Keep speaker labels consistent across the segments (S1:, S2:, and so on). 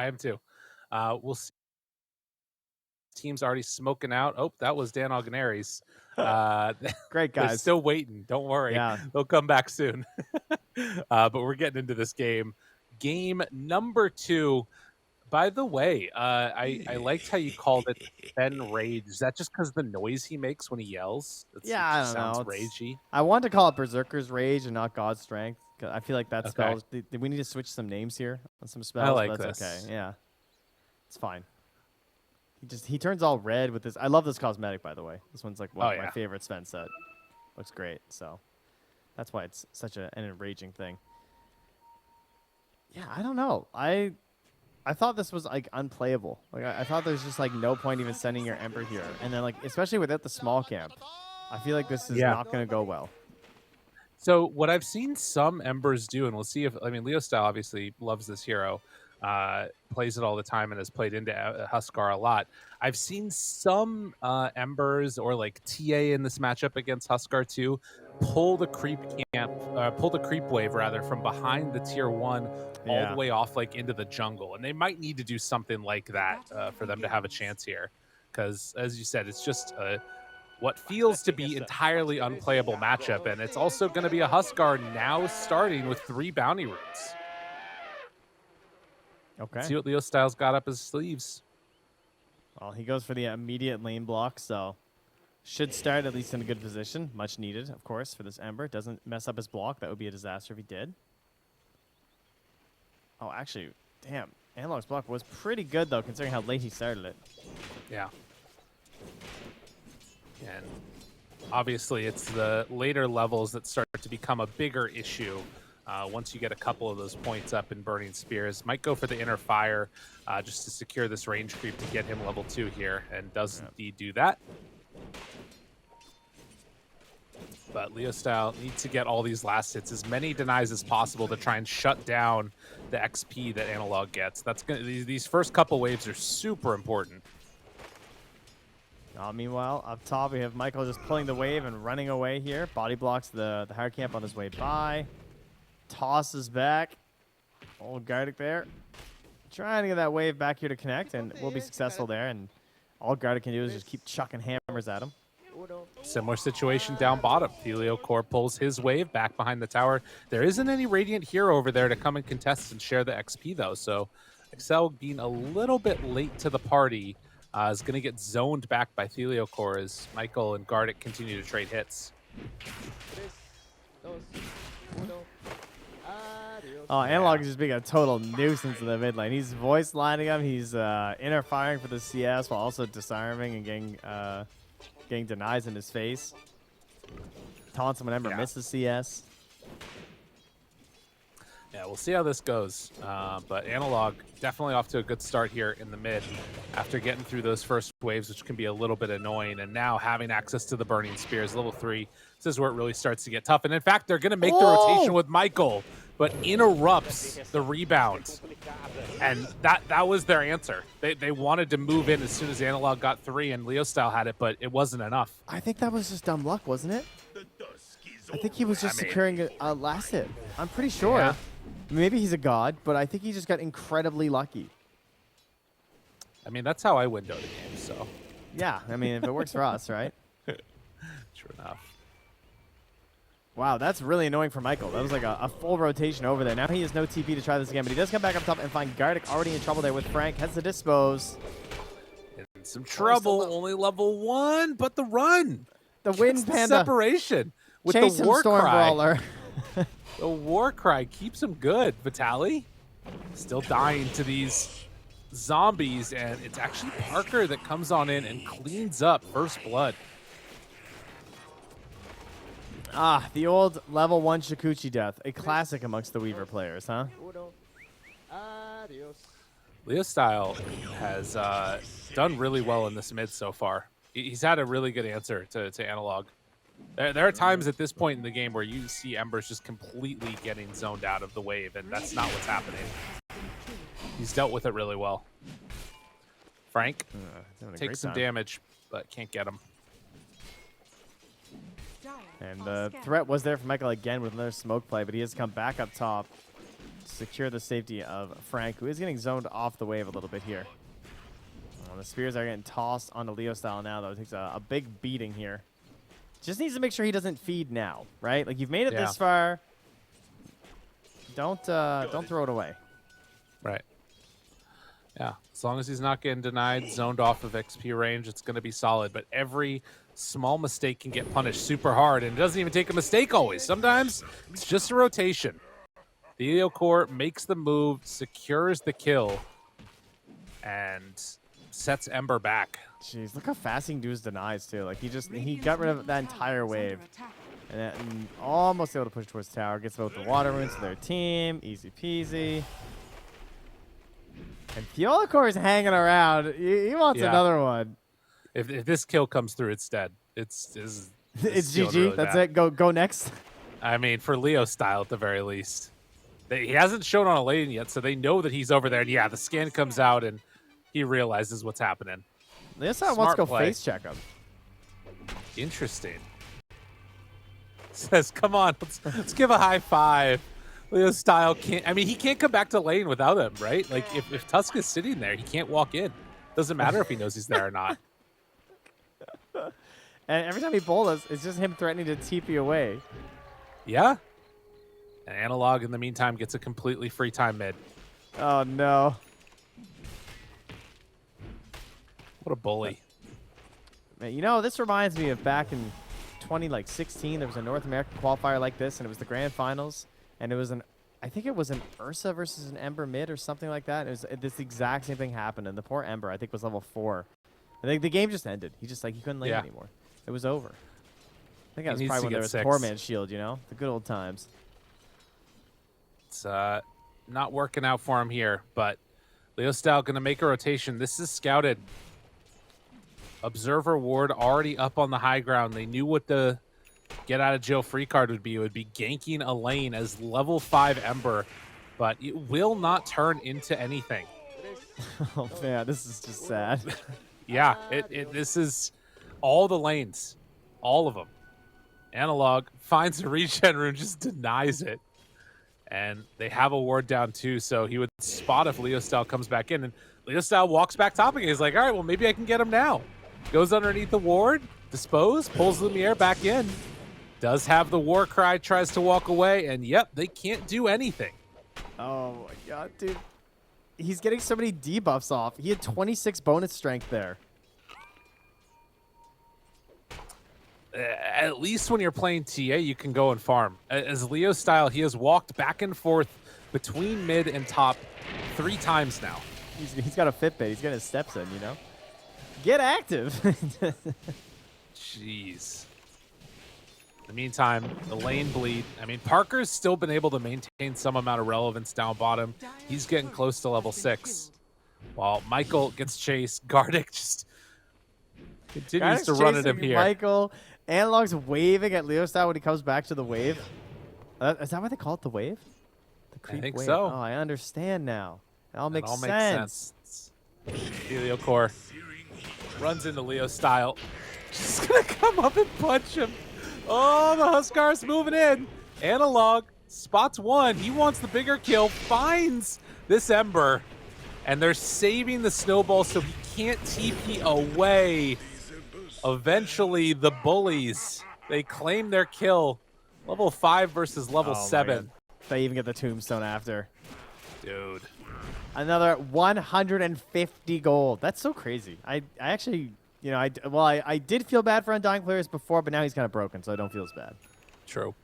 S1: I am too. We'll see. Team's already smoking out. Oh, that was Dan Alganeri's. Uh,
S2: Great
S1: they're
S2: guys.
S1: still waiting. Don't worry.
S2: Yeah.
S1: They'll come back soon. But we're getting into this game. Game number 2. By the way, I liked how you called it Ben Rage. Is that just because the noise he makes when he yells?
S2: Yeah,
S1: It
S2: I
S1: just
S2: don't know.
S1: sounds ragey.
S2: I want to call it Berserker's Rage and not God's Strength. 'Cause I feel like that
S1: Okay.
S2: spell. We need to switch some names here on some
S1: I
S2: spells,
S1: like
S2: but that's
S1: this.
S2: okay. Yeah, it's fine. He turns all red with this. I love this cosmetic, by the way. This one's like one of my favorite Sven set. Looks great. So that's why it's such an enraging thing. Yeah, I don't know. I thought this was like unplayable. Like I thought there's just like no point even sending your Ember here, and then like especially without the small camp, I feel like this is not going to go well.
S1: So what I've seen some Embers do, and we'll see if Leo Style obviously loves this hero, plays it all the time, and has played into Huskar a lot. I've seen some Embers or like TA in this matchup against Huskar too, pull the creep wave rather from behind the tier 1 all the way off like into the jungle, and they might need to do something like that for them to have a chance here, because as you said, it's just what feels to be entirely unplayable matchup, and it's also going to be a Huskar now starting with 3 bounty runes.
S2: Okay.
S1: Let's see what Leo Styles got up his sleeves.
S2: Well, he goes for the immediate lane block, so should start at least in a good position. Much needed, of course, for this Ember. Doesn't mess up his block. That would be a disaster if he did. Oh, actually, damn. Analog's block was pretty good, though, considering how late he started it.
S1: Yeah. And obviously, it's the later levels that start to become a bigger issue. Once you get a couple of those points up in Burning Spears, might go for the Inner Fire just to secure this range creep to get him level 2 here, and does indeed do that. But Leo Style needs to get all these last hits, as many denies as possible, to try and shut down the XP that Analog gets. That's gonna these first couple waves are super important.
S2: Meanwhile, up top, we have Michael just pulling the wave and running away here. Body blocks the hard camp on his way by. Tosses back. Old Gardic there. Trying to get that wave back here to connect, and we'll be successful there. And all Gardic can do is just keep chucking hammers at him.
S1: Similar situation down bottom. Helio Core pulls his wave back behind the tower. There isn't any Radiant hero over there to come and contest and share the XP, though. So Excel being a little bit late to the party is going to get zoned back by Helio Core as Michael and Gardic continue to trade hits.
S2: Oh, Analog is just being a total nuisance in the mid lane. He's voice lining him. He's inner firing for the CS while also disarming and getting denies in his face. Taunts him when Ember misses CS.
S1: Yeah, we'll see how this goes. But Analog definitely off to a good start here in the mid after getting through those first waves, which can be a little bit annoying. And now having access to the Burning Spears, level 3, this is where it really starts to get tough. And in fact, they're going to make the rotation with Michael, but interrupts the rebound. And that was their answer. They wanted to move in as soon as Analog got 3 and Leo Style had it, but it wasn't enough.
S2: I think that was just dumb luck, wasn't it? I think he was just securing a last hit. I'm pretty sure.
S1: Yeah.
S2: Maybe he's a god, but I think he just got incredibly lucky.
S1: I mean, that's how I win Dota games, so.
S2: Yeah, I mean, if it works for us, right?
S1: True enough.
S2: Wow, that's really annoying for Michael. That was like a full rotation over there. Now he has no TP to try this again, but he does come back up top and find Gardic already in trouble there with Frank. Has to dispose.
S1: In some trouble, only level 1, but the run.
S2: The Wind Panda.
S1: Separation with
S2: Chase
S1: the
S2: him,
S1: war
S2: Storm
S1: cry.
S2: Brawler.
S1: The war cry keeps him good. Vitali still dying to these zombies, and it's actually Parker that comes on in and cleans up first blood.
S2: Ah, the old level 1 Shikuchi death. A classic amongst the Weaver players, huh?
S1: Leo Style has done really well in this mid so far. He's had a really good answer to Analog. There are times at this point in the game where you see Embers just completely getting zoned out of the wave, and that's not what's happening. He's dealt with it really well. Frank takes some damage, but can't get him.
S2: And the threat was there for Michael again with another smoke play, but he has come back up top secure the safety of Frank, who is getting zoned off the wave a little bit here. The spears are getting tossed onto Leo style now, though. It takes a big beating here. Just needs to make sure he doesn't feed now, right? Like, you've made it this far. Don't throw it away.
S1: Right. Yeah. As long as he's not getting denied, zoned off of XP range, it's going to be solid. But every small mistake can get punished super hard, and it doesn't even take a mistake always. Sometimes it's just a rotation. The Hokori makes the move, secures the kill, and sets Ember back.
S2: Jeez, look how fast he can do his denies, too. Like, he got rid of that entire wave. And almost able to push towards tower. Gets both the water runes to their team. Easy peasy. And Hokori's hanging around. He wants another one.
S1: If this kill comes through, it's dead. It's
S2: GG.
S1: Really
S2: That's
S1: bad.
S2: it. Go next.
S1: I mean, for Leo style at the very least. He hasn't shown on a lane yet, so they know that he's over there. And yeah, the scan comes out, and he realizes what's happening.
S2: Leo style wants to go face check him.
S1: Interesting. Says, come on, let's give a high five. Leo style can't. I mean, he can't come back to lane without him, right? Like, if Tusk is sitting there, he can't walk in. Doesn't matter if he knows he's there or not.
S2: And every time he bowls, it's just him threatening to TP away.
S1: Yeah. And Analog, in the meantime, gets a completely free time mid.
S2: Oh, no.
S1: What a bully.
S2: Man, you know, this reminds me of back in 2016. There was a North American qualifier like this, and it was the grand finals. And it was I think it was an Ursa versus an Ember mid or something like that. It was this exact same thing happened, and the poor Ember, I think, was level 4. I think the game just ended. He couldn't lane anymore. It was over. I think that was probably when there was a poor man's shield, you know? The good old times.
S1: It's not working out for him here, but Leo style going to make a rotation. This is scouted. Observer ward already up on the high ground. They knew what the get out of jail free card would be. It would be ganking a lane as level 5 Ember, but it will not turn into anything.
S2: Oh man, this is just sad.
S1: Yeah, this is all the lanes, all of them. Analog finds a regen rune, just denies it. And they have a ward down too, so he would spot if Leo style comes back in. And Leo style walks back top again. He's like, all right, well, maybe I can get him now. Goes underneath the ward, dispose, pulls Lumiere back in. Does have the war cry, tries to walk away, and yep, they can't do anything.
S2: Oh my god, dude. He's getting so many debuffs off. He had 26 bonus strength there.
S1: At least when you're playing TA, you can go and farm. As Leo style, he has walked back and forth between mid and top 3 times now.
S2: He's got a Fitbit. He's getting his steps in, you know? Get active.
S1: Jeez. In the meantime, the lane bleed. I mean, Parker's still been able to maintain some amount of relevance down bottom. He's getting close to level 6. While Michael gets chased, Gardic just continues to run at him here.
S2: Michael, Analog's waving at Leo style when he comes back to the wave. Is that why they call it the wave? The creep
S1: I think
S2: wave.
S1: so.
S2: Oh, I understand now. It all makes sense.
S1: Makes sense. Hokori runs into Leo style. Just gonna come up and punch him. Oh, the Huskar's moving in. Analog spots one. He wants the bigger kill. Finds this Ember. And they're saving the snowball so he can't TP away. Eventually, the bullies, they claim their kill. Level 5 versus level 7.
S2: They even get the tombstone after.
S1: Dude.
S2: Another 150 gold. That's so crazy. I actually, you know, I did feel bad for Undying players before, but now he's kind of broken, so I don't feel as bad.
S1: True.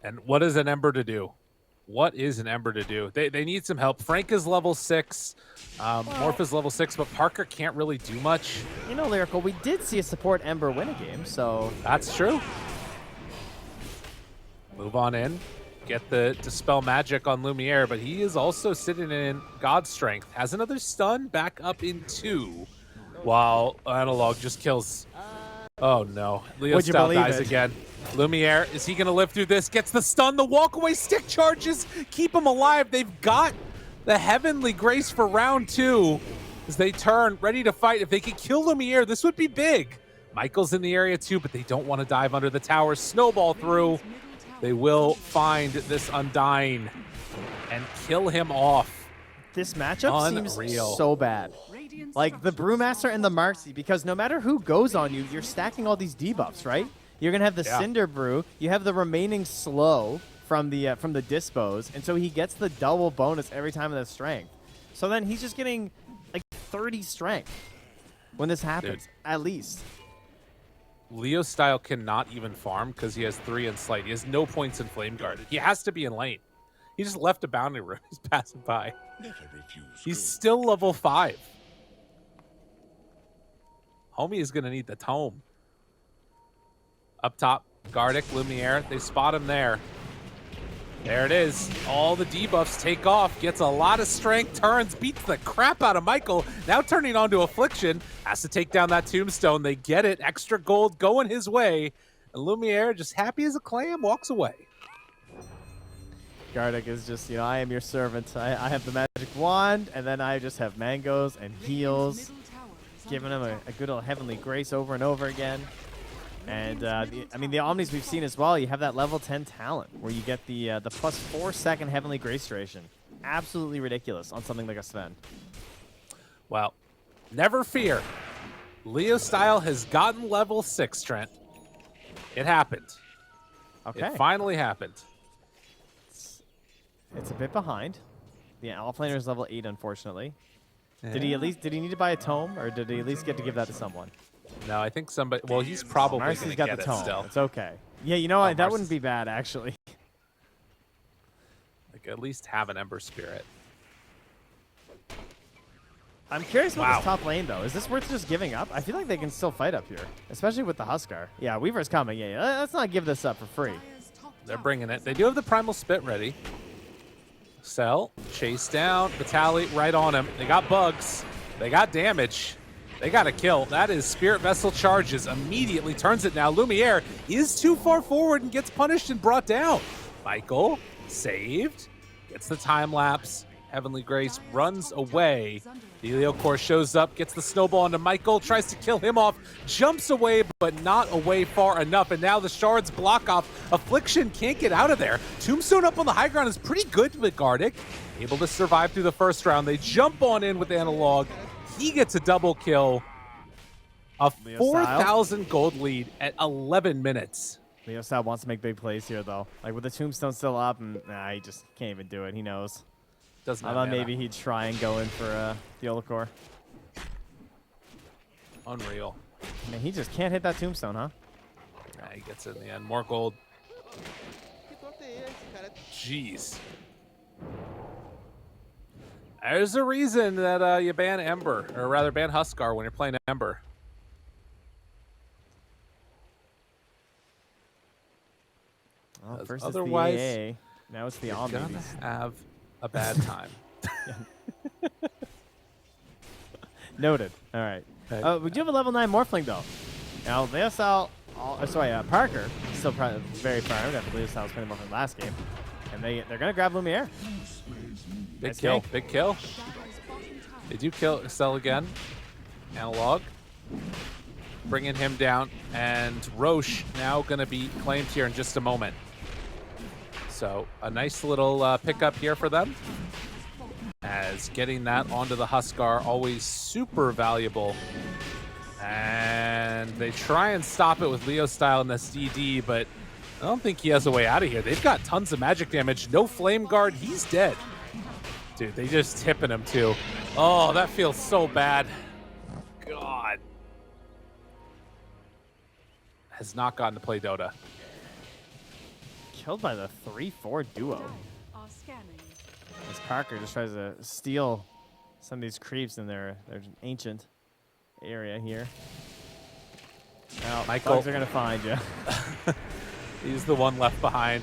S1: And what is an Ember to do? What is an Ember to do? They need some help. Frank is level 6. Morph is level 6, but Parker can't really do much.
S2: You know, Lyrical, we did see a support Ember win a game, so...
S1: That's true. Move on in. Get the Dispel Magic on Lumiere, but he is also sitting in God Strength. Has another stun, back up in 2, while Analog just kills... Oh, no. Leo style dies again. Lumiere, is he going to live through this? Gets the stun, the walkaway stick charges, keep him alive. They've got the Heavenly Grace for round 2 as they turn, ready to fight. If they could kill Lumiere, this would be big. Michael's in the area too, but they don't want to dive under the tower. Snowball through. They will find this Undying and kill him off.
S2: This matchup
S1: Unreal.
S2: seems so bad. Like the Brewmaster and the Marcy, because no matter who goes on you, you're stacking all these debuffs, right? You're gonna have the Cinder Brew, you have the remaining slow from the Dispose, and so he gets the double bonus every time of the strength. So then he's just getting like 30 strength when this happens, at least.
S1: Leo Style cannot even farm because he has 3 in Slight. He has no points in Flame Guarded. He has to be in lane. He just left a boundary room. He's passing by. He's still level 5. Homie is going to need the tome. Up top, Gardic, Lumiere. They spot him there. There it is. All the debuffs take off. Gets a lot of strength. Turns. Beats the crap out of Michael. Now turning on to Affliction. Has to take down that tombstone. They get it. Extra gold going his way. And Lumiere, just happy as a clam, walks away.
S2: Gardic is just, you know, I am your servant. I have the magic wand, and then I just have mangoes and heals, giving him a good old Heavenly Grace over and over again. And, I mean, the Omnis we've seen as well, you have that level 10 talent where you get the plus 4-second Heavenly Grace duration. Absolutely ridiculous on something like a Sven.
S1: Well, never fear. Leo Style has gotten level 6, Trent. It happened.
S2: Okay.
S1: It finally happened.
S2: It's a bit behind. The offlaner is level 8, unfortunately. Yeah. Did he need to buy a tome, or did he at least get to give that to someone?
S1: No, I think somebody. Well, he's probably going to get
S2: the tome.
S1: it still.
S2: It's okay. Yeah, you know what? That wouldn't be bad, actually.
S1: Like, at least have an Ember Spirit.
S2: I'm curious about this top lane, though. Is this worth just giving up? I feel like they can still fight up here, especially with the Huskar. Yeah, Weaver's coming. Yeah, let's not give this up for free.
S1: They're bringing it. They do have the Primal Spit ready. Sell, chase down, Vitali right on him. They got bugs. They got damage. They got a kill. That is Spirit Vessel charges. Immediately turns it now. Lumiere is too far forward and gets punished and brought down. Michael saved. Gets the time lapse. Heavenly Grace runs away. Delio Core shows up, gets the snowball onto Michael, tries to kill him off, jumps away, but not away far enough. And now the shards block off. Affliction can't get out of there. Tombstone up on the high ground is pretty good with Gardic. Able to survive through the first round. They jump on in with Analog. He gets a double kill. A 4,000 gold lead at 11 minutes.
S2: Leo Style wants to make big plays here, though. Like, with the Tombstone still up, and he just can't even do it. He knows.
S1: Doesn't
S2: I thought maybe he'd try and go in for the Core.
S1: Unreal.
S2: I mean, he just can't hit that Tombstone, huh?
S1: Yeah, he gets it in the end. More gold. Jeez. There's a reason that you ban Ember, or rather ban Huskar when you're playing Ember.
S2: Well, first
S1: otherwise,
S2: it's the AA. Now it's the Omnis.
S1: You're gonna have a bad time.
S2: Noted. All right. We do have a level 9 Morphling, though. Now, Leo Style, Parker is still probably very primed after Leo Style's playing Morphling last game. And they're going to grab Lumiere.
S1: Big kill. Big kill. They do kill Cell again. Analog. Bringing him down. And Roche now going to be claimed here in just a moment. So a nice little pickup here for them. As getting that onto the Huskar, always super valuable. And they try and stop it with Leo Style in this DD, but I don't think he has a way out of here. They've got tons of magic damage. No Flame Guard. He's dead. Dude, they just tipping him too. Oh, that feels so bad. God. Has not gotten to play Dota.
S2: Killed by the 3-4 duo. As Parker just tries to steal some of these creeps in their ancient area here. Now,
S1: Michael,
S2: bugs are going to find you.
S1: He's the one left behind.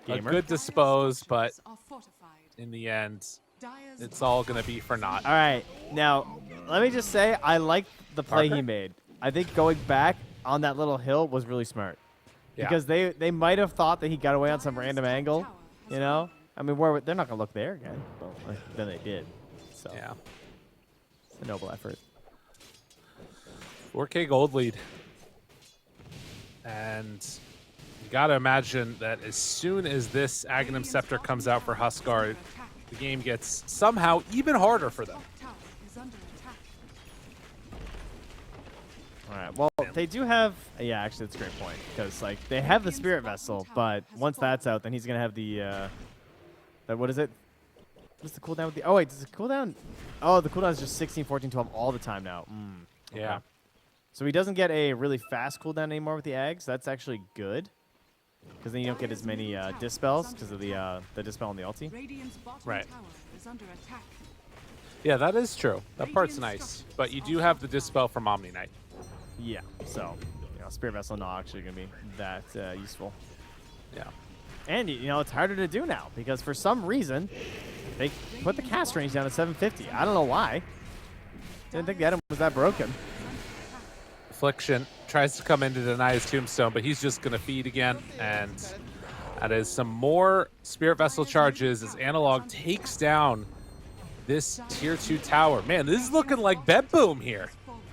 S2: Gamer.
S1: A good dispose, but in the end, it's all going to be for naught.
S2: All right. Now, let me just say, I like the play he made. I think going back on that little hill was really smart.
S1: Yeah.
S2: Because they might have thought that he got away on some random angle, you know? I mean, they're not going to look there again. But then they did. So,
S1: yeah.
S2: It's a noble effort.
S1: 4K gold lead. And gotta imagine that as soon as this Aghanim Scepter comes out for Huskar, the game gets somehow even harder for them.
S2: All right. Well, they do have. Yeah, actually, that's a great point because like they have the Spirit Vessel, but once that's out, then he's gonna have the. What is it? What's the cooldown with the? Oh wait, does the cooldown? Oh, the cooldown is just 16, 14, 12 all the time now. Okay.
S1: Yeah.
S2: So he doesn't get a really fast cooldown anymore with the Ags. That's actually good because then you don't get as many dispels because of the dispel on the ulti.
S1: Right. Yeah, that is true. That part's nice, but you do have the dispel from Omni Knight.
S2: Yeah. So, Spirit Vessel not actually gonna be that useful.
S1: Yeah.
S2: And it's harder to do now because for some reason they put the cast range down to 750. I don't know why. Didn't think the item was that broken.
S1: Affliction tries to come in to deny his tombstone, but he's just going to feed again. And that is some more Spirit Vessel charges as Analog takes down this tier 2 tower. Man, this is looking like Bed Boom here.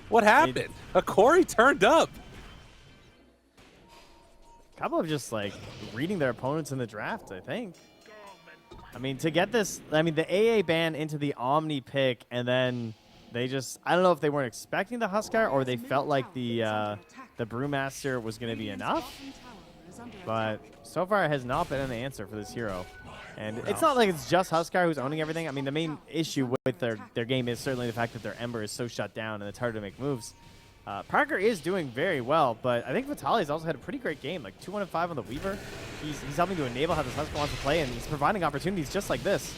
S1: What happened? Hokori turned up.
S2: A couple of just like reading their opponents in the draft, I think. I mean, to get this, the AA ban into the Omni pick, and then they just, I don't know if they weren't expecting the Huskar or they felt like the Brewmaster was going to be enough. But so far, it has not been an answer for this hero. And it's not like it's just Huskar who's owning everything. I mean, the main issue with their game is certainly the fact that their Ember is so shut down and it's hard to make moves. Parker is doing very well, but I think Vitaly's also had a pretty great game, like 2-5 on the Weaver. He's helping to enable how this Huskar wants to play, and he's providing opportunities just like this.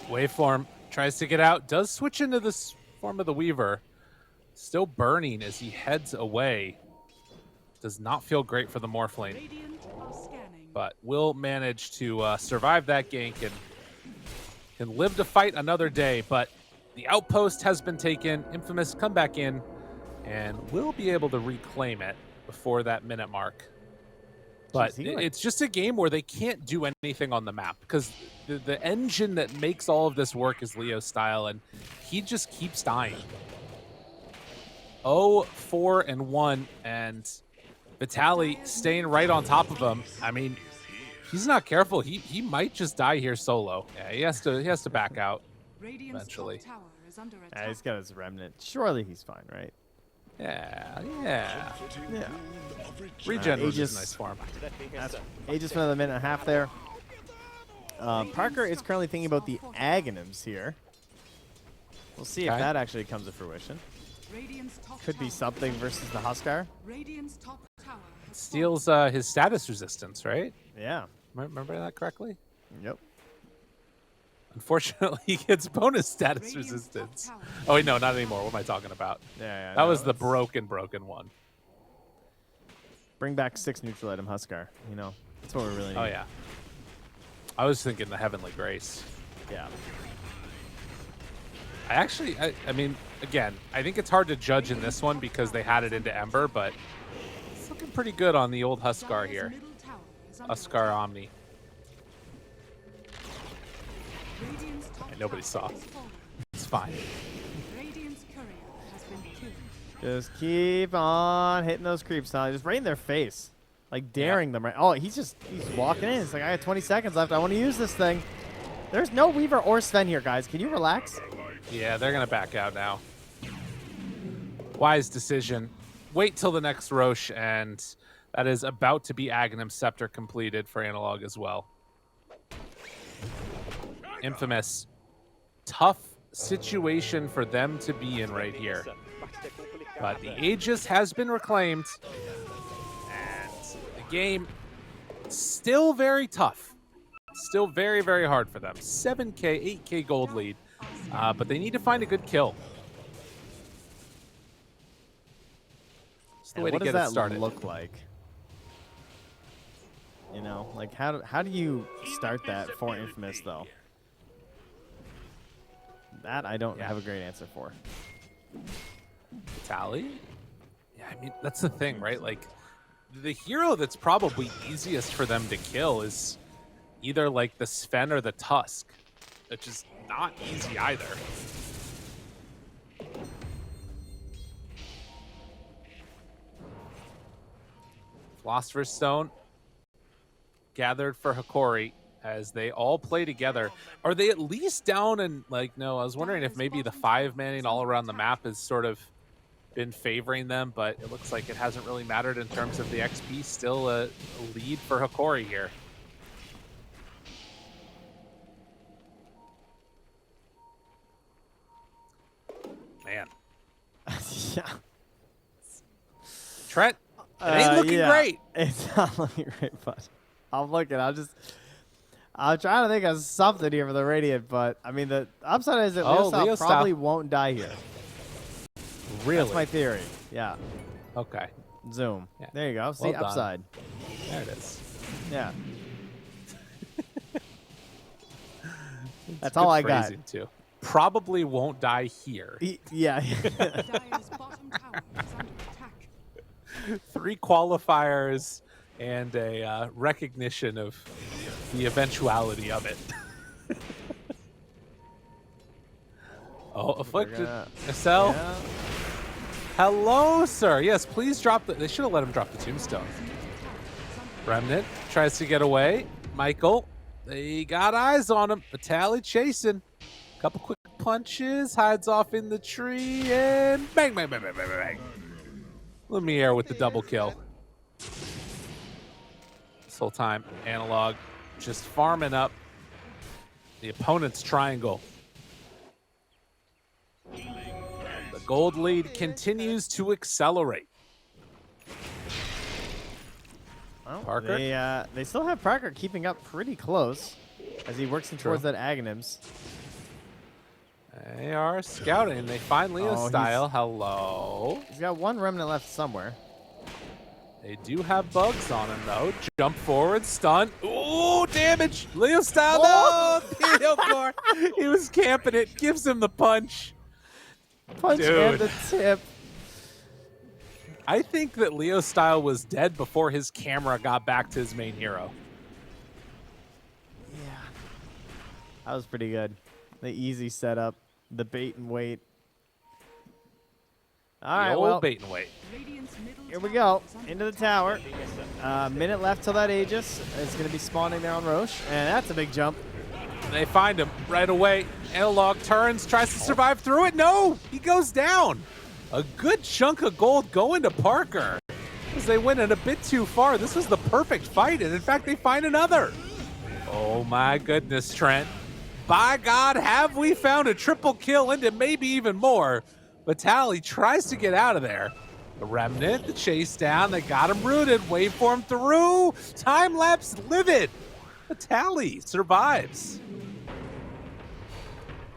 S1: Waveform tries to get out, does switch into this form of the Weaver. Still burning as he heads away. Does not feel great for the Morphling, but will manage to survive that gank and can live to fight another day. But the outpost has been taken. Infamous come back in and will be able to reclaim it before that minute mark. But it's just a game where they can't do anything on the map because the engine that makes all of this work is Leo's style, and he just keeps dying. 0-4-1, and Vitaly staying right on top of him. I mean, he's not careful. He might just die here solo. Yeah, he has to back out eventually.
S2: He's got his remnant. Surely he's fine, right?
S1: Yeah. Regen was a nice farm.
S2: Aegis for another minute and a half there. Parker is currently thinking about the Aghanims here. We'll see if that actually comes to fruition. Could be something versus the Huskar.
S1: Steals his status resistance, right?
S2: Yeah.
S1: Remember that correctly?
S2: Yep.
S1: Unfortunately, he gets bonus status resistance. Oh, wait, no, not anymore. What am I talking about?
S2: Yeah,
S1: that was the broken one.
S2: Bring back 6 neutral item Huskar. That's what we really need.
S1: Oh, yeah. I was thinking the Heavenly Grace.
S2: Yeah.
S1: I mean, again, I think it's hard to judge in this one because they had it into Ember, but it's looking pretty good on the old Huskar here. Huskar Omni. Nobody saw. It's fine.
S2: Just keep on hitting those creeps now. Just right in their face. Like daring them. Right. Oh, he's walking in. It's like, I have 20 seconds left. I want to use this thing. There's no Weaver or Sven here, guys. Can you relax?
S1: Yeah, they're going to back out now. Wise decision. Wait till the next Roche, and that is about to be Aghanim Scepter completed for Analog as well. Infamous. Tough situation for them to be in right here. But the Aegis has been reclaimed. And the game still very tough. Still very, very hard for them. 7K, 8K gold lead. But they need to find a good kill. It's the way to get it started.
S2: What does that look like? Like how do you start that for Infamous, though? That I don't have a great answer for.
S1: Vitaly? Yeah, I mean, that's the thing, right? Like, the hero that's probably easiest for them to kill is either, like, the Sven or the Tusk, which is not easy either. Philosopher's Stone gathered for Hokori as they all play together. Are they at least down and like, no, I was wondering if maybe the 5-manning all around the map has sort of been favoring them, but it looks like it hasn't really mattered in terms of the XP. Still a lead for Hokori here. Man.
S2: Yeah.
S1: Trent, it ain't looking great.
S2: It's not looking great, but I'm looking. I'm trying to think of something here for the Radiant, but I mean, the upside is that Leo probably won't die here.
S1: Really?
S2: That's my theory. Yeah.
S1: Okay.
S2: Zoom.
S1: Yeah.
S2: There you go. See,
S1: Well
S2: upside.
S1: There it is.
S2: Yeah. That's all I got.
S1: Too. Probably won't die here.
S2: Yeah.
S3: Dire's bottom tower is under attack.
S1: 3 qualifiers and a recognition of the eventuality of it. Oh, afflicted. Estelle.
S2: Yeah.
S1: Hello, sir. Yes, please drop the. They should have let him drop the tombstone. Remnant tries to get away. Michael, they got eyes on him. Vitali chasing. Couple quick punches, hides off in the tree, and bang, bang, bang, bang, bang, bang. Lumiere with the double kill. This whole time, Analog just farming up the opponent's triangle. The gold lead continues to accelerate.
S2: Well,
S1: Parker?
S2: they still have Parker keeping up pretty close as he works in towards that Aghanims.
S1: They are scouting. They find Leo style. Hello.
S2: He's got one remnant left somewhere.
S1: They do have bugs on him, though. Jump forward, stun. Ooh, damage. Leo style. No, Imperial Core. He was camping it. Gives him the punch.
S2: Punch and the tip.
S1: I think that Leo style was dead before his camera got back to his main hero.
S2: Yeah. That was pretty good. The easy setup. The bait and wait. All right, well,
S1: bait and wait.
S2: Here we go. Into the tower. Minute left till that Aegis. It's going to be spawning there on Roche. And that's a big jump.
S1: They find him right away. Analog turns, tries to survive through it. No, he goes down. A good chunk of gold going to Parker. As they went in a bit too far. This was the perfect fight. And in fact, they find another. Oh my goodness, Trent. By God, have we found a triple kill into maybe even more. Vitali tries to get out of there. The Remnant, the chase down, they got him rooted. Wait for him through. Time lapse livid. Vitali survives.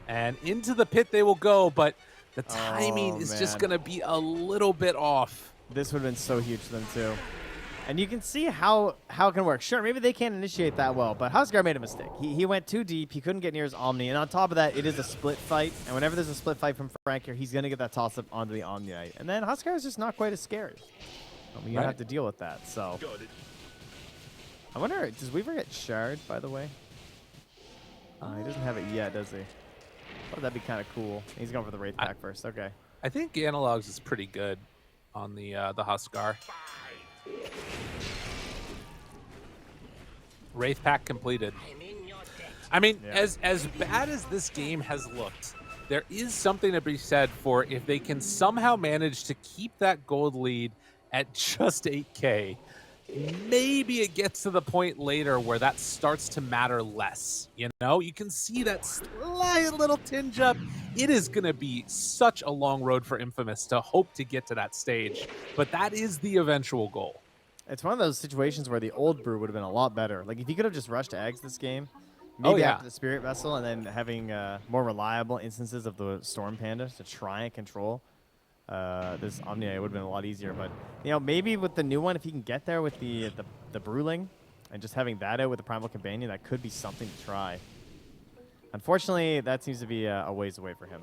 S1: And into the pit they will go, but the timing is just going to be a little bit off.
S2: This would have been so huge for them, too. And you can see how it can work. Sure, maybe they can't initiate that well, but Huskar made a mistake. He went too deep. He couldn't get near his Omni. And on top of that, it is a split fight. And whenever there's a split fight from Frank here, he's going to get that toss-up onto the Omni. And then Huskar is just not quite as scary. I mean, you have to deal with that. So I wonder, does Weaver get Shard, by the way? He doesn't have it yet, does he? Oh, that'd be kind of cool. He's going for the Wraith Pack first. Okay.
S1: I think Analogs is pretty good on the Huskar. Wraith Pack completed. I mean, as bad as this game has looked, there is something to be said for if they can somehow manage to keep that gold lead at just 8K. Maybe it gets to the point later where that starts to matter less. You know, you can see that slight little tinge up. It is going to be such a long road for Infamous to hope to get to that stage, but that is the eventual goal.
S2: It's one of those situations where the old brew would have been a lot better. Like, if you could have just rushed Eggs this game, maybe after the Spirit Vessel, and then having more reliable instances of the Storm Panda to try and control this Omnia, it would have been a lot easier. But, you know, maybe with the new one, if you can get there with the Brewling and just having that out with the Primal Companion, that could be something to try. Unfortunately, that seems to be a ways away for him.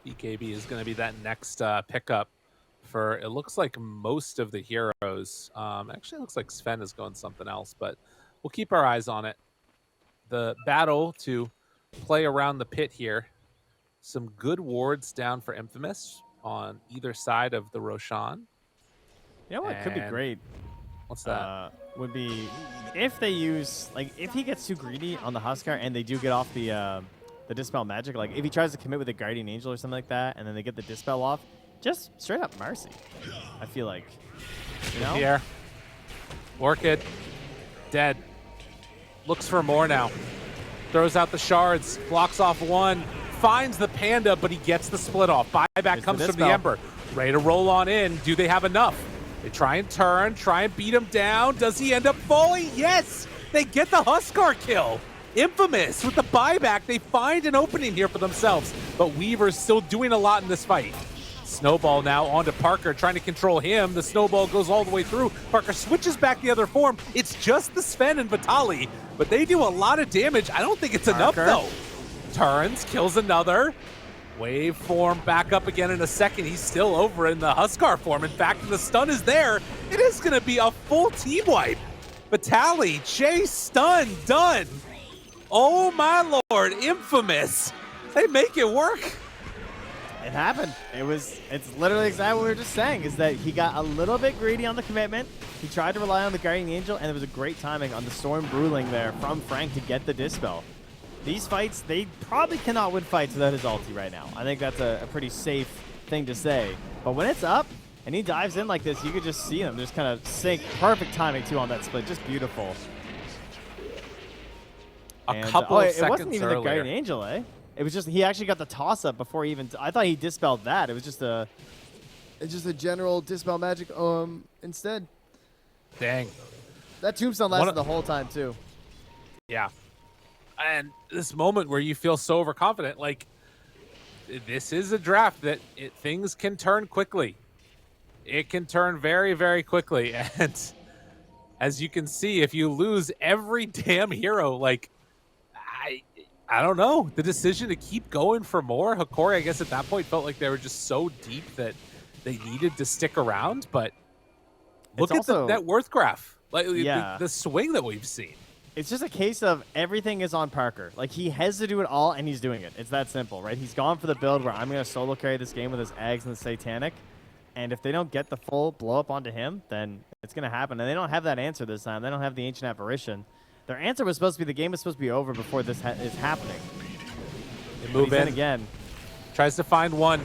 S1: BKB is going to be that next pickup. For it looks like most of the heroes. Actually, it looks like Sven is going something else, but we'll keep our eyes on it. The battle to play around the pit here. Some good wards down for Infamous on either side of the Roshan.
S2: You know what could be great?
S1: What's that?
S2: Would be if they use, like, if he gets too greedy on the Huskar and they do get off the Dispel magic, like if he tries to commit with a Guardian Angel or something like that and then they get the Dispel off, just straight up Mercy. I feel like, you know?
S1: Here. Orchid. Dead. Looks for more now. Throws out the shards. Blocks off one. Finds the Panda, but he gets the split off. Buyback comes from the Ember. Ready to roll on in. Do they have enough? They try and turn, try and beat him down. Does he end up falling? Yes! They get the Huskar kill. Infamous with the buyback. They find an opening here for themselves, but Weaver's still doing a lot in this fight. Snowball now onto Parker, trying to control him. The snowball goes all the way through. Parker switches back the other form. It's just the Sven and Vitali, but they do a lot of damage. I don't think it's enough, though. Turns, kills another. Wave form back up again in a second. He's still over in the Huskar form. In fact, the stun is there. It is going to be a full team wipe. Vitali, chase, stun, done. Oh my lord, Infamous. They make it work.
S2: It happened. It's literally exactly what we were just saying, is that he got a little bit greedy on the commitment. He tried to rely on the Guardian Angel, and there was a great timing on the Storm Bruling there from Frank to get the Dispel. These fights, they probably cannot win fights without his ulti right now. I think that's a pretty safe thing to say. But when it's up and he dives in like this, you could just see him just kind of sink. Perfect timing, too, on that split. Just beautiful.
S1: A couple of
S2: it
S1: seconds
S2: wasn't even
S1: earlier.
S2: the Guardian Angel, eh? It was just, he actually got the toss-up before he even, I thought he dispelled that. It was just a...
S4: It's just a general Dispel magic instead.
S1: Dang.
S4: That tombstone lasted the whole time, too.
S1: Yeah. And this moment where you feel so overconfident, like, this is a draft that things can turn quickly. It can turn very, very quickly. And as you can see, if you lose every damn hero, like, I don't know. The decision to keep going for more, Hokori, I guess at that point felt like they were just so deep that they needed to stick around. But look at the net worth graph, like the swing that we've seen.
S2: It's just a case of everything is on Parker. Like, he has to do it all, and he's doing it. It's that simple, right? He's gone for the build where I'm going to solo carry this game with his eggs and the Satanic. And if they don't get the full blow up onto him, then it's going to happen. And they don't have that answer this time. They don't have the Ancient Apparition. Their answer was supposed to be the game was supposed to be over before this is happening.
S1: They move in
S2: again.
S1: Tries to find one.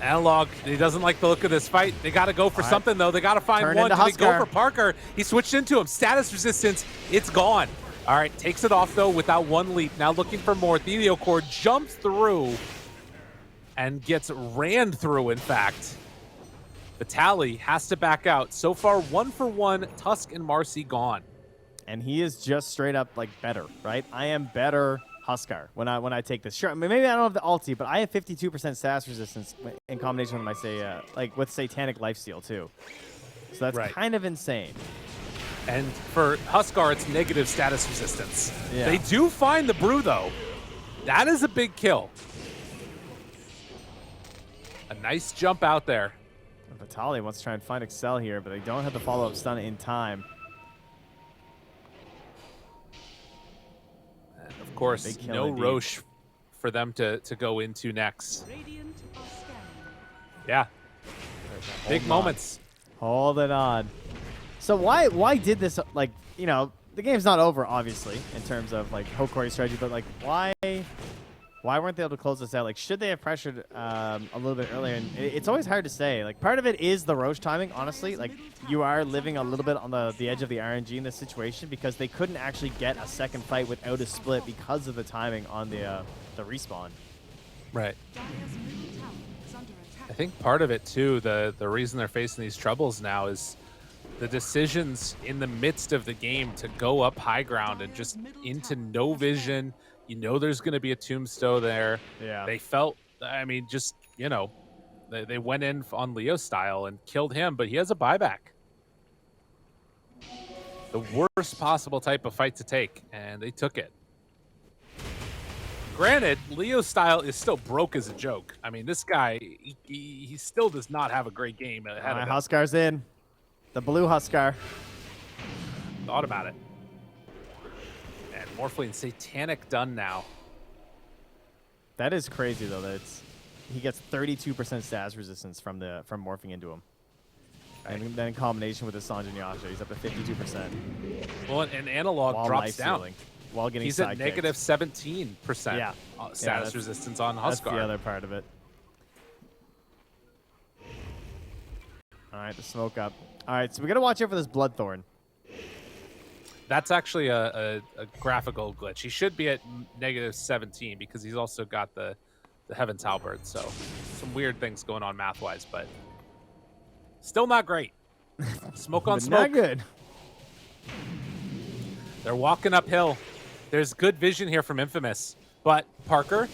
S1: Analog, he doesn't like the look of this fight. They got to go for something, though. They got to find one. Do they go for Parker? He switched into him. Status resistance. It's gone. All right, takes it off, though, without one leap. Now looking for more. Core jumps through and gets ran through, in fact. Vitali has to back out. So far, 1-for-1. Tusk and Marcy gone.
S2: And he is just straight up, like, better, right? I am better Huskar when I take this. Sure, I mean, maybe I don't have the ulti, but I have 52% status resistance in combination with my, like, with Satanic Lifesteal, too. So that's kind of insane.
S1: And for Huskar, it's negative status resistance.
S2: Yeah.
S1: They do find the brew, though. That is a big kill. A nice jump out there.
S2: Vitali wants to try and find Excel here, but they don't have the follow-up stun in time.
S1: Of course, no Roche for them to go into next. Yeah. Big moments.
S2: Hold it on. So why did this, like, you know, the game's not over, obviously, in terms of, like, Hokori strategy, but, like, why weren't they able to close this out? Like, should they have pressured a little bit earlier? And it's always hard to say. Like, part of it is the Roche timing, honestly. Like, you are living a little bit on the edge of the RNG in this situation because they couldn't actually get a second fight without a split because of the timing on the respawn.
S1: Right. I think part of it, too, the reason they're facing these troubles now is the decisions in the midst of the game to go up high ground and just into no vision. You know there's going to be a tombstone there.
S2: Yeah.
S1: They felt, I mean, just, you know, they went in on Leo style and killed him, but he has a buyback. The worst possible type of fight to take, and they took it. Granted, Leo style is still broke as a joke. I mean, this guy, he still does not have a great game ahead of him.
S2: Huskar's in. The blue Huskar.
S1: Thought about it. And Morphling Satanic done now.
S2: That is crazy, though. That he gets 32% status resistance from morphing into him. And then in combination with the Sanjin Yasha, he's up to 52%.
S1: Well, and Analog
S2: While
S1: drops
S2: life
S1: down.
S2: stealing, while getting
S1: He's
S2: side
S1: at
S2: kicked.
S1: negative 17%
S2: Yeah.
S1: status
S2: that's-
S1: resistance on
S2: That's the
S1: Huskar.
S2: other part of it. All right, the smoke up. All right, so we got to watch out for this Bloodthorn.
S1: That's actually a graphical glitch. He should be at negative 17 because he's also got the Heaven's Halberd. So some weird things going on math-wise, but still not great. Smoke on
S2: But
S1: smoke.
S2: not good.
S1: They're walking uphill. There's good vision here from Infamous. But Parker,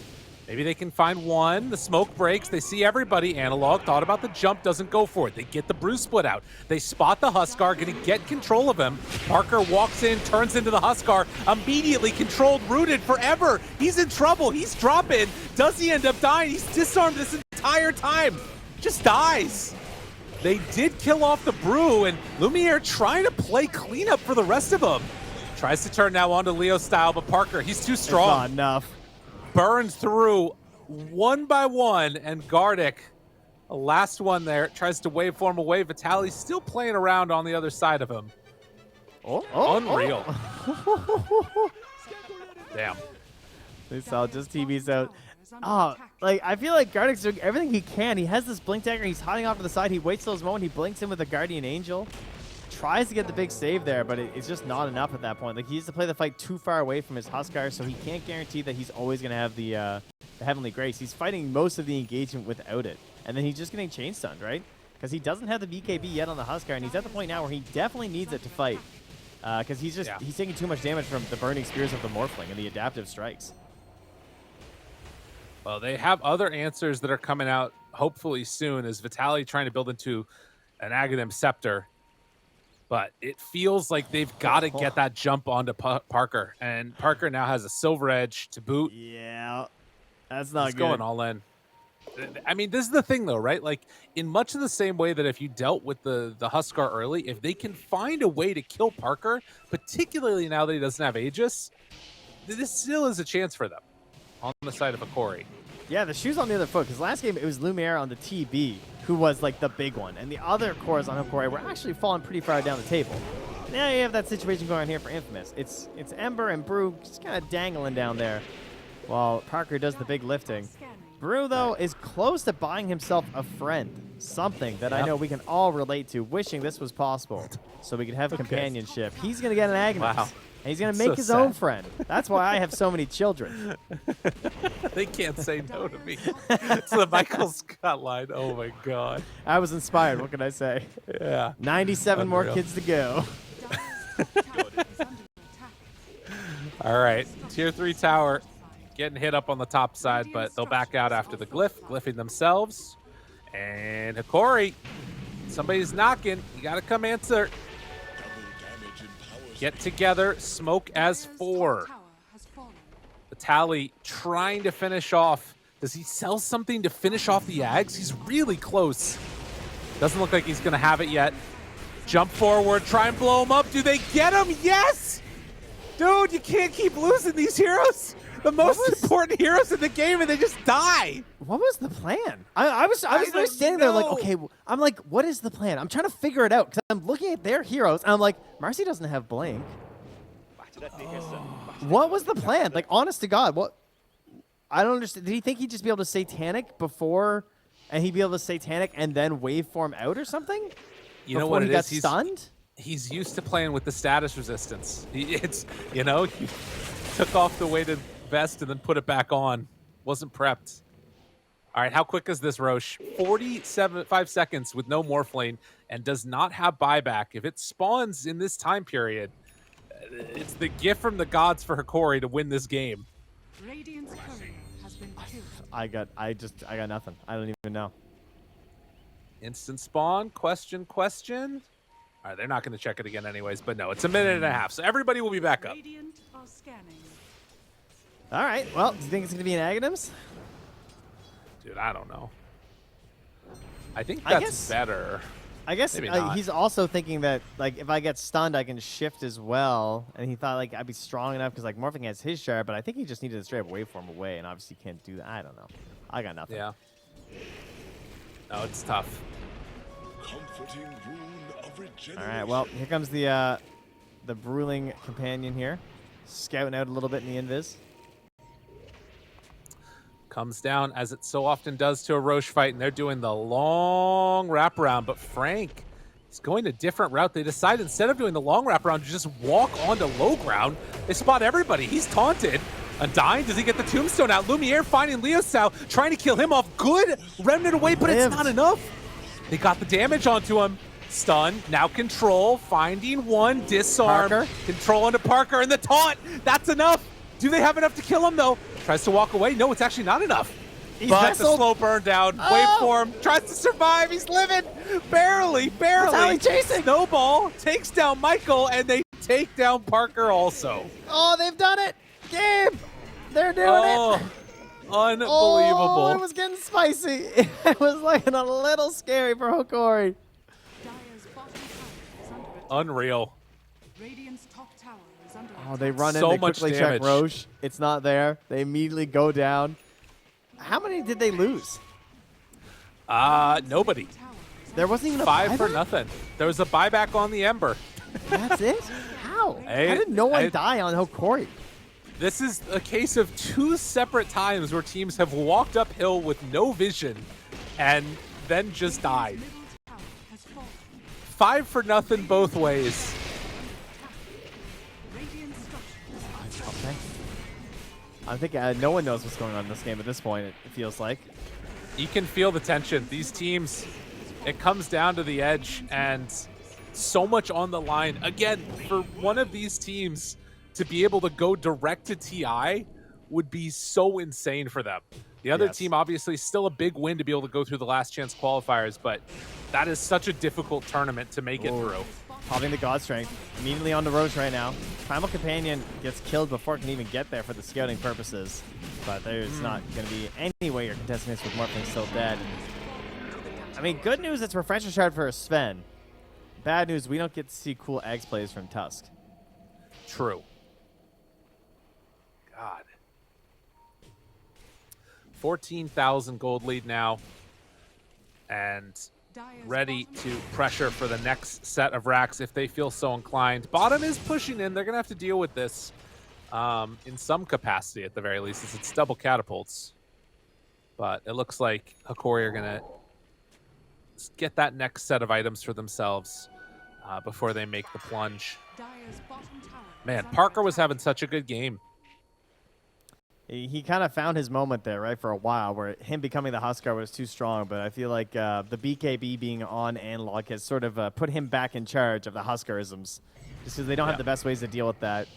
S1: maybe they can find one. The smoke breaks. They see everybody. Analog thought about the jump, doesn't go for it. They get the Bruce split out. They spot the Huskar, going to get control of him. Parker walks in, turns into the Huskar, immediately controlled, rooted forever. He's in trouble. He's dropping. Does he end up dying? He's disarmed this entire time. Just dies. They did kill off the Brew, and Lumiere trying to play cleanup for the rest of them. Tries to turn now onto Leo style, but Parker, he's too strong.
S2: It's not enough.
S1: Burns through one by one, and Gardic, the last one there, tries to waveform away. Vitaly's still playing around on the other side of him. Unreal. Damn.
S2: They saw just TV's out. Oh, like, I feel like Gardic's doing everything he can. He has this blink dagger. He's hiding off to the side. He waits till his moment. He blinks in with a Guardian Angel. Tries to get the big save there, but it's just not enough at that point. Like, he needs to play the fight too far away from his Huskar, so he can't guarantee that he's always going to have the Heavenly Grace. He's fighting most of the engagement without it. And then he's just getting chain stunned, right? Because he doesn't have the BKB yet on the Huskar, and he's at the point now where he definitely needs it to fight. Because he's taking too much damage from the burning spears of the Morphling and the adaptive strikes.
S1: Well, they have other answers that are coming out hopefully soon as Vitaly trying to build into an Aghanim Scepter. But it feels like they've got to get that jump onto Parker. And Parker now has a Silver Edge to boot.
S2: Yeah, that's not
S1: He's
S2: good.
S1: going all in. I mean, this is the thing, though, right? Like, in much of the same way that if you dealt with the Huskar early, if they can find a way to kill Parker, particularly now that he doesn't have Aegis, this still is a chance for them on the side of Hokori.
S2: Yeah, the shoe's on the other foot, because last game it was Lumiere on the TB who was like the big one, and the other cores on Hokori were actually falling pretty far down the table. Now you have that situation going on here for Infamous. It's Ember and Brew just kind of dangling down there while Parker does the big lifting. Brew, though, is close to buying himself a friend, something that I know we can all relate to, wishing this was possible so we could have companionship. He's going to get an Agnes.
S1: Wow.
S2: And he's going to make his own friend. That's why I have so many children.
S1: They can't say no to me. It's the Michael Scott line. Oh, my God.
S2: I was inspired. What can I say?
S1: Yeah.
S2: 97 more
S1: Unreal.
S2: kids to go.
S1: All right. Tier 3 tower getting hit up on the top side, but they'll back out after the glyph, glyphing themselves. And Hokori, somebody's knocking. You got to come answer. Get together. Smoke as 4. Vitaly trying to finish off. Does he sell something to finish off the Ags? He's really close. Doesn't look like he's going to have it yet. Jump forward. Try and blow him up. Do they get him? Yes! Dude, you can't keep losing these heroes. The most important heroes in the game, and they just die.
S2: What was the plan? I was
S1: don't
S2: standing there like,
S1: know.
S2: okay, I'm like, what is the plan? I'm trying to figure it out because I'm looking at their heroes, and I'm like, Marcy doesn't have Blink. What was the plan? Like, honest to God, what? I don't understand. Did he think he'd just be able to Satanic before, and he'd be able to Satanic and then waveform out or something?
S1: You know
S2: Before
S1: what
S2: he
S1: it
S2: got
S1: is?
S2: stunned?
S1: He's used to playing with the status resistance. It's, you know, he took off the weighted vest and then put it back on. Wasn't prepped. All right, how quick is this, Roche? 5 seconds with no Morphling and does not have buyback. If it spawns in this time period, it's the gift from the gods for Hokori to win this game.
S3: Radiant's courier has been killed.
S2: I got nothing. I don't even know.
S1: Instant spawn, question. All right, they're not going to check it again anyways, but no, it's a minute and a half, so everybody will be back up.
S3: Radiant are scanning.
S2: All right. Well, do you think it's gonna be an Aghanims?
S1: Dude, I don't know. I think
S2: I
S1: that's
S2: guess-
S1: better.
S2: I guess
S1: Maybe not.
S2: he's also thinking that, like, if I get stunned, I can shift as well. And he thought, like, I'd be strong enough because, like, Morphing has his shard, but I think he just needed a straight up waveform away, and obviously can't do that. I don't know. I got nothing.
S1: Yeah. No, it's tough.
S2: All right, well, here comes the Bruling companion here. Scouting out a little bit in the invis.
S1: Comes down, as it so often does to a Roche fight, and they're doing the long wraparound. But Frank is going a different route. They decide instead of doing the long wraparound to just walk onto low ground. They spot everybody. He's taunted. Undying, does he get the tombstone out? Lumiere finding Leo Sao, trying to kill him off. Good remnant away, but it's not enough. They got the damage onto him. Stun, now control, finding one, disarm,
S2: Parker.
S1: control onto Parker, and the taunt. That's enough. Do they have enough to kill him, though? Tries to walk away. No, it's actually not enough. But the slow burn down. Wait for him. Tries to survive. He's living. Barely.
S2: That's how he's chasing.
S1: Snowball takes down Michael, and they take down Parker also.
S2: Oh, they've done it. Gabe, they're doing it.
S1: Unbelievable.
S2: Oh, it was getting spicy. It was looking a little scary for Hokori.
S3: Dire's bottom tower is under attack.
S1: Unreal.
S3: Radiant's top tower is under
S2: Oh,
S3: attack.
S2: they run in,
S1: So
S2: they
S1: much
S2: quickly
S1: damage.
S2: check Roche. It's not there. They immediately go down. How many did they lose?
S1: Nobody.
S3: Tower is
S2: There wasn't even a
S1: 5 for
S2: buyback?
S1: nothing. There was a buyback on the Ember.
S2: That's it? How?
S1: Hey,
S2: How did no one
S1: I-
S2: die on Hokori?
S1: This is a case of 2 separate times where teams have walked uphill with no vision and then just died.
S3: middle tower has fallen.
S1: 5 for nothing both ways.
S3: Radiant structures
S2: Okay. I think no one knows what's going on in this game at this point, it feels like.
S1: You can feel the tension. These teams, it comes down to the edge and so much on the line. Again, for one of these teams to be able to go direct to TI would be so insane for them. The other
S2: Yes.
S1: team, obviously, still a big win to be able to go through the last chance qualifiers, but that is such a difficult tournament to make it through.
S2: Popping the God Strength immediately on the Roche right now. Primal Companion gets killed before it can even get there for the scouting purposes. But there's not going to be any way you're contesting this with Morphling still dead. I mean, good news, it's Refresher Shard for Sven. Bad news, we don't get to see cool eggs plays from Tusk.
S1: True. God. 14,000 gold lead now. And
S3: Dire's
S1: ready
S3: bottom
S1: to pressure for the next set of racks if they feel so inclined. Bottom is pushing in. They're going to have to deal with this in some capacity at the very least, as it's double catapults. But it looks like Hokori are going to get that next set of items for themselves before they make the plunge.
S3: Dire's bottom tower
S1: Man,
S3: is under
S1: Parker was
S3: attack.
S1: having such a good game.
S2: He kind of found his moment there, right, for a while, where him becoming the Huskar was too strong. But I feel like the BKB being on analog has sort of put him back in charge of the Huskarisms, just because they don't have the best ways to deal with that.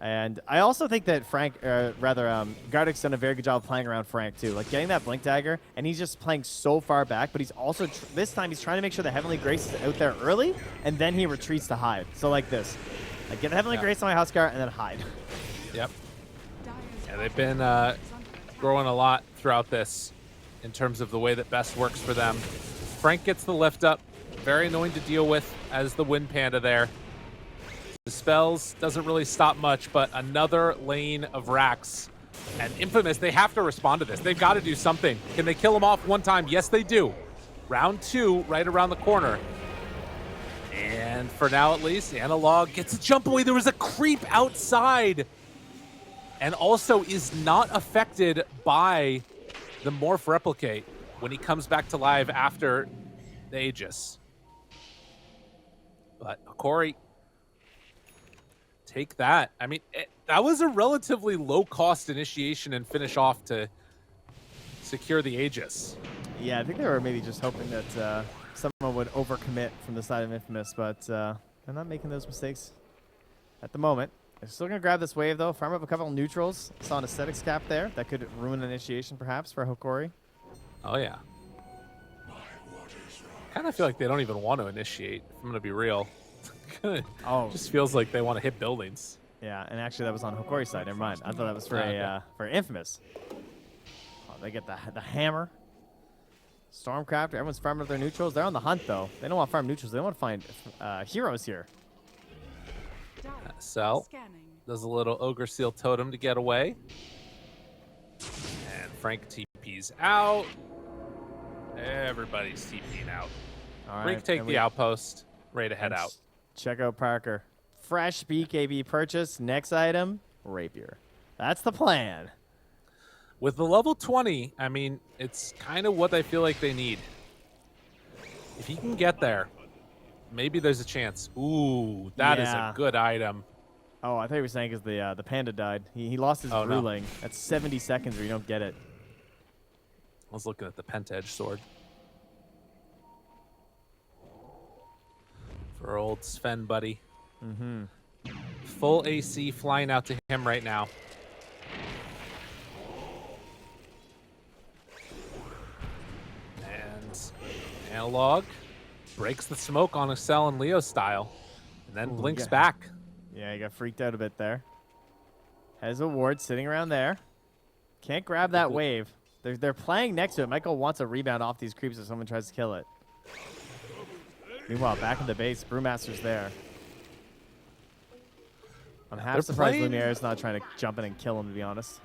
S2: And I also think that Gardick's done a very good job of playing around Frank, too. Like, getting that Blink Dagger, and he's just playing so far back, but he's also, this time, he's trying to make sure the Heavenly Grace is out there early, and then he retreats to hide. So like this. Like, get the Heavenly Grace on my Huskar, and then hide.
S1: Yep.
S3: Dire's
S1: Yeah, they've
S3: bottom
S1: been
S3: tower is under attack.
S1: growing a lot throughout this in terms of the way that best works for them. Frank gets the lift up. Very annoying to deal with as the Wind Panda there. The spells doesn't really stop much, but another lane of racks. And Infamous, they have to respond to this. They've got to do something. Can they kill him off one time? Yes, they do. Round 2 right around the corner. And for now, at least, Analog gets a jump away. There was a creep outside. And also is not affected by the Morph Replicate when he comes back to life after the Aegis. But Hokori, take that. I mean, that was a relatively low-cost initiation and finish off to secure the Aegis.
S2: Yeah, I think they were maybe just hoping that someone would overcommit from the side of Infamous, but they're not making those mistakes at the moment. They're still going to grab this wave, though. Farm up a couple of neutrals. Saw an aesthetics cap there. That could ruin initiation, perhaps, for Hokori.
S1: Oh, yeah. Kind of feel like they don't even want to initiate, if I'm going to be real.
S2: Oh.
S1: Just feels like they want to hit buildings.
S2: Yeah, and actually that was on Hokori's side. Never mind. I thought that was for
S1: Okay.
S2: for Infamous. Oh, they get the hammer. Stormcraft. Everyone's farming up their neutrals. They're on the hunt, though. They don't want to farm neutrals. They want to find heroes here.
S3: Dire
S1: Cell
S3: scanning.
S1: does a little Ogre Seal Totem to get away. And Frank TP's out. Everybody's TPing out.
S2: All right.
S1: Reek, take
S2: and
S1: the outpost. Ready to head
S2: and
S1: out.
S2: Check out Parker. Fresh BKB purchase. Next item, rapier. That's the plan.
S1: With the level 20, I mean, it's kind of what I feel like they need. If he can get there, maybe there's a chance. Ooh, that is
S2: Yeah.
S1: a good item.
S2: Oh, I thought you were saying because the panda died. He lost his
S1: Oh, no.
S2: ruling. That's 70 seconds where you don't get it.
S1: I was looking at the Penta-Edge sword. For old Sven, buddy.
S2: Mm-hmm.
S1: Full AC flying out to him right now. And Analog breaks the smoke on Excel and Leo style, and then blinks
S2: yeah.
S1: back.
S2: Yeah, he got freaked out a bit there. Has a ward sitting around there. Can't grab that wave. They're playing next to it. Michael wants a rebound off these creeps if someone tries to kill it. Meanwhile, back in the base, Brewmaster's there. I'm half
S1: They're
S2: surprised
S1: playing-
S2: Lumiere's not trying to jump in and kill him, to be honest.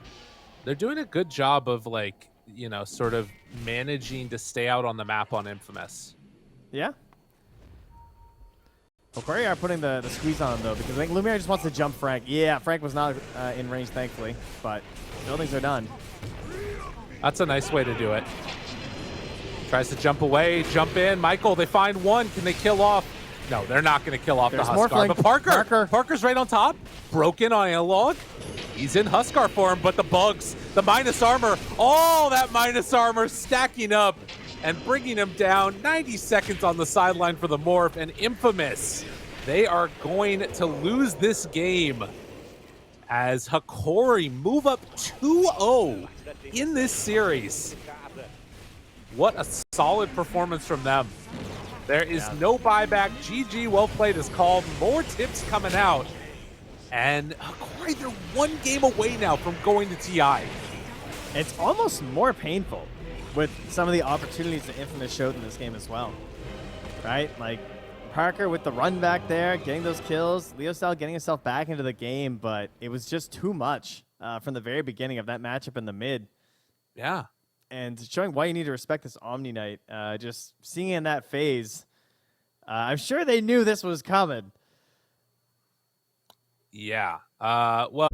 S1: They're doing a good job of, like, you know, sort of managing to stay out on the map on Infamous.
S2: Yeah. Hokori are putting the squeeze on him, though, because I think Lumiere just wants to jump Frank. Yeah, Frank was not in range, thankfully, but buildings are done.
S1: That's a nice way to do it. Tries to jump away, jump in. Michael, they find one. Can they kill off? No, they're not going to kill off
S2: There's
S1: the
S2: more
S1: Huskar.
S2: flank.
S1: But Parker's right on top. Broken on Analog. He's in Huskar form, but the bugs, the minus armor, all that minus armor stacking up and bringing him down. 90 seconds on the sideline for the Morph, and Infamous. They are going to lose this game as Hokori move up 2-0 in this series. What a solid performance from them. There is no buyback. GG, well played is called. More tips coming out. And Hokori, they're one game away now from going to TI.
S2: It's almost more painful with some of the opportunities that Infamous showed in this game as well. Right? Like, Parker with the run back there, getting those kills. Leo Style getting himself back into the game, but it was just too much from the very beginning of that matchup in the mid.
S1: Yeah.
S2: And showing why you need to respect this Omni Knight. Just seeing in that phase, I'm sure they knew this was coming.
S1: Yeah. Well,